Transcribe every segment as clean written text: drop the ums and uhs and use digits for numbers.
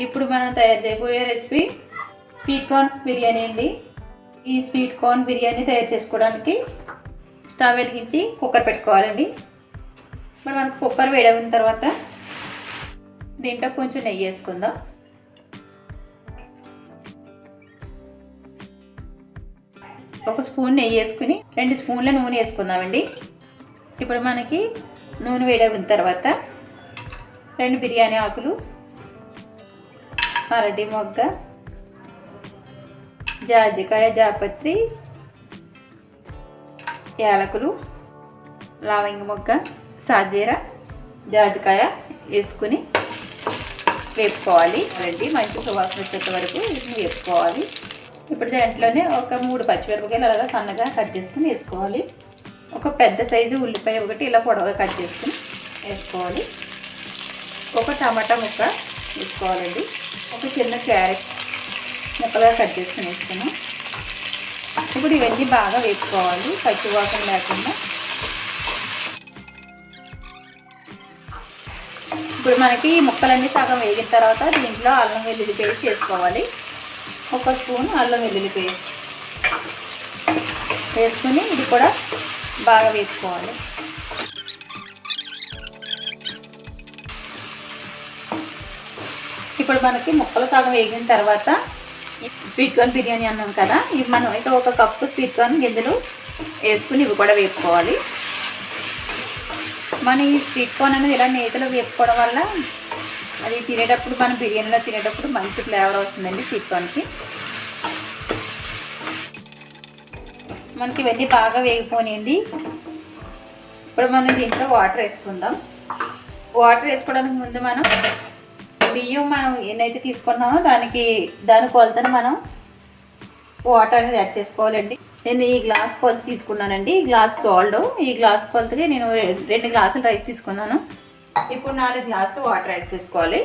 ఇప్పుడు మనం తయారు చేయబోయే రెసిపీ స్వీట్ కార్న్ బిర్యానీ అండి. ఈ స్వీట్ కార్న్ బిర్యానీ తయారు చేసుకోవడానికి స్టవ్ వెలిగించి కుక్కర్ పెట్టుకోవాలండి. ఇప్పుడు మనకు కుక్కర్ వేడైన తర్వాత దీంట్లో కొంచెం నెయ్యి వేసుకుందాం. ఒక స్పూన్ నెయ్యి వేసుకుని 2 స్పూన్ల నూనె వేసుకుందామండి. ఇప్పుడు మనకి నూనె వేడైన తర్వాత 2 బిర్యానీ ఆకులు, అరటి మొగ్గ, జాజికాయ, జాపత్రి, యాలకులు, లవంగ మొగ్గ, సాజీర, జాజికాయ వేసుకుని వేపుకోవాలి. మంచి సువాసన వచ్చేంత వరకు వీటిని వేపుకోవాలి. ఇప్పుడు దాంట్లోనే ఒక 3 పచ్చిమిరపకాయలు అలాగా సన్నగా కట్ చేసుకుని వేసుకోవాలి. ఒక పెద్ద సైజు ఉల్లిపాయ ఒకటి ఇలా పొడవుగా కట్ చేసుకుని వేసుకోవాలి. ఒక టమాటా ముక్క వేసుకోవాలండి. ఒక చిన్న క్యారెట్ ముక్కలుగా కట్ చేసుకుని వేసుకున్నాం. ఇప్పుడు ఇవన్నీ బాగా వేసుకోవాలి, పచ్చివాసన లేకుండా. ఇప్పుడు మనకి ముక్కలన్నీ సగం వేగిన తర్వాత దీంట్లో అల్లం వెల్లుల్లి పేస్ట్ వేసుకోవాలి. 1 స్పూన్ అల్లం వెల్లుల్లి పేస్ట్ వేసుకుని ఇది కూడా బాగా వేసుకోవాలి. ఇప్పుడు మనకి ముక్కలు సగం వేగిన తర్వాత స్వీట్ కార్న్ బిర్యానీ అన్నాం కదా, ఇవి మనం అయితే 1 కప్పు స్వీట్ కార్న్ గింజలు వేసుకుని ఇవి కూడా వేపుకోవాలి. మన ఈ స్వీట్ కార్న్ అనేది ఇలా నేతిలో వేపుకోవడం వల్ల అది తినేటప్పుడు, మనం బిర్యానీలో తినేటప్పుడు మంచి ఫ్లేవర్ వస్తుందండి స్వీట్ కార్న్కి. మనకి ఇవన్నీ బాగా వేగిపోనియండి. ఇప్పుడు మనం దీంట్లో వాటర్ వేసుకుందాం. వాటర్ వేసుకోవడానికి ముందు మనం బియ్యం ఎన్నైతే తీసుకున్నామో దాని కొలతను మనం వాటర్ అనేది యాడ్ చేసుకోవాలండి. నేను ఈ గ్లాస్ కొలత తీసుకున్నానండి. ఈ గ్లాస్ సాల్ట్, ఈ గ్లాస్ కొలతకి నేను 2 గ్లాసులు రైస్ తీసుకున్నాను. ఇప్పుడు 4 గ్లాసులు వాటర్ యాడ్ చేసుకోవాలి.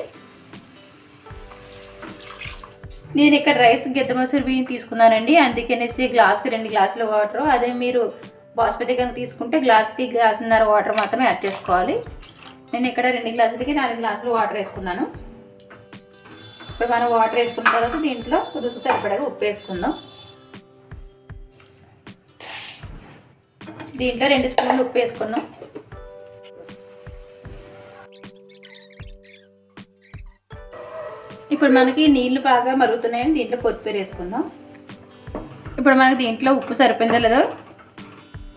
నేను ఇక్కడ రైస్ గిద్ద మసూరి బియ్యం తీసుకున్నానండి, అందుకనేసి గ్లాస్కి 2 గ్లాసుల వాటర్. అదే మీరు బాస్మతి కనుక తీసుకుంటే గ్లాస్కి గ్లాసున్నర వాటర్ మాత్రమే యాడ్ చేసుకోవాలి. నేను ఇక్కడ 2 గ్లాసులకి 4 గ్లాసులు వాటర్ వేసుకున్నాను. ఇప్పుడు మనం వాటర్ వేసుకున్న తర్వాత దీంట్లో రుచికి సరిపడగా ఉప్పు వేసుకుందాం. దీంట్లో 2 స్పూన్లు ఉప్పు వేసుకున్నాం. ఇప్పుడు మనకి నీళ్లు బాగా మరుగుతున్నాయని దీంట్లో కొత్తిమీర వేసుకుందాం. ఇప్పుడు మనకి దీంట్లో ఉప్పు సరిపోయిందో లేదో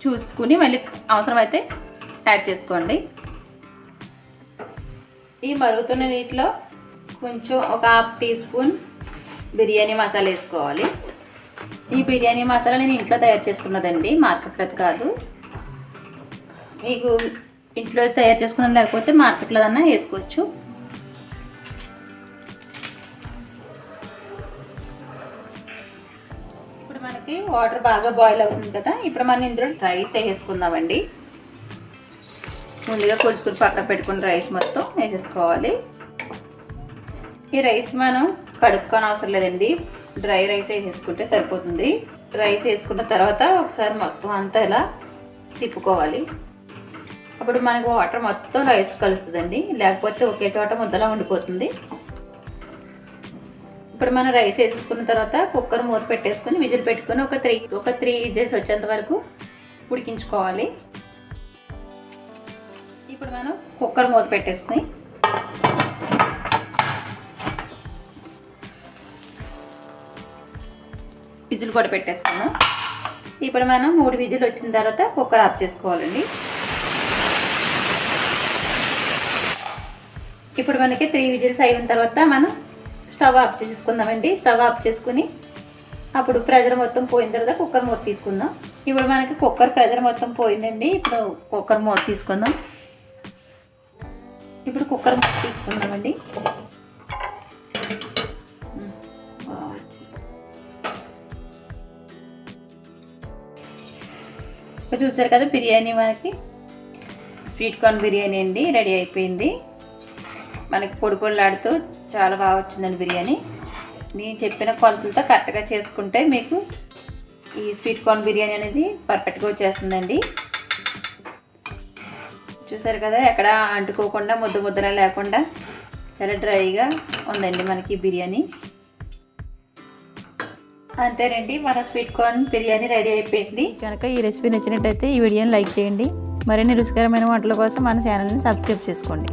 చూసుకుని మళ్ళీ అవసరమైతే యాడ్ చేసుకోండి. ఈ మరుగుతున్న నీటిలో కొంచెం ఒక 1/2 టీ స్పూన్ బిర్యానీ మసాలా వేసుకోవాలి. ఈ బిర్యానీ మసాలా నేను ఇంట్లో తయారు చేసుకున్నదండి, మార్కెట్లో కాదు. మీకు ఇంట్లో తయారు చేసుకున్న లేకపోతే మార్కెట్లో అన్నా వేసుకోవచ్చు. ఇప్పుడు మనకి వాటర్ బాగా బాయిల్ అవుతుంది కదా, ఇప్పుడు మనం ఇందులో రైస్ వేసేసుకుందామండి. ముందుగా కొడుచుకుని పక్కన పెట్టుకున్న రైస్ మొత్తం వేసేసుకోవాలి. ఈ రైస్ మనం కడుక్కొని అవసరం లేదండి, డ్రై రైస్ వేసేసుకుంటే సరిపోతుంది. రైస్ వేసుకున్న తర్వాత ఒకసారి మొత్తం అంతా ఇలా తిప్పుకోవాలి. అప్పుడు మనకు వాటర్ మొత్తం రైస్ కలుస్తుందండి, లేకపోతే ఒకే చోట ముద్దలా ఉండిపోతుంది. ఇప్పుడు మనం రైస్ వేసేసుకున్న తర్వాత కుక్కర్ మూత పెట్టేసుకుని విజిల్ పెట్టుకుని ఒక 3 విజిల్స్ వచ్చేంత వరకు ఉడికించుకోవాలి. ఇప్పుడు మనం కుక్కర్ మూత పెట్టేసుకుని విజిల్ కూడా పెట్టేసుకుందాం. ఇప్పుడు మనం 3 విజిల్ వచ్చిన తర్వాత కుక్కర్ ఆఫ్ చేసుకోవాలండి. ఇప్పుడు మనకి 3 విజిల్స్ అయిన తర్వాత మనం స్టవ్ ఆఫ్ చేసుకుందామండి. స్టవ్ ఆఫ్ చేసుకుని అప్పుడు ప్రెజర్ మొత్తం పోయిన తర్వాత కుక్కర్ మూత తీసుకుందాం. ఇప్పుడు మనకి కుక్కర్ ప్రెజర్ మొత్తం పోయిందండి. ఇప్పుడు కుక్కర్ మూత తీసుకుందాం. ఇప్పుడు కుక్కర్ మూత తీసుకుందామండి. చూసారు కదా, బిర్యానీ మనకి స్వీట్ కార్న్ బిర్యానీ అండి రెడీ అయిపోయింది. మనకి పొడి పొడిలాడుతూ చాలా బాగా వచ్చిందండి బిర్యానీ. నేను చెప్పిన కొలతలతో కరెక్ట్గా చేసుకుంటే మీకు ఈ స్వీట్ కార్న్ బిర్యానీ అనేది పర్ఫెక్ట్గా వచ్చేస్తుందండి. చూసారు కదా, ఎక్కడ అంటుకోకుండా ముద్దలా లేకుండా చాలా డ్రైగా ఉందండి మనకి బిర్యానీ. అంతేనండి, మన స్వీట్ కార్న్ బిర్యానీ రెడీ అయిపోయింది. కనుక ఈ రెసిపీ నచ్చినట్టయితే ఈ వీడియోని లైక్ చేయండి. మరిన్ని రుచికరమైన వంటల కోసం మన ఛానల్ని సబ్స్క్రైబ్ చేసుకోండి.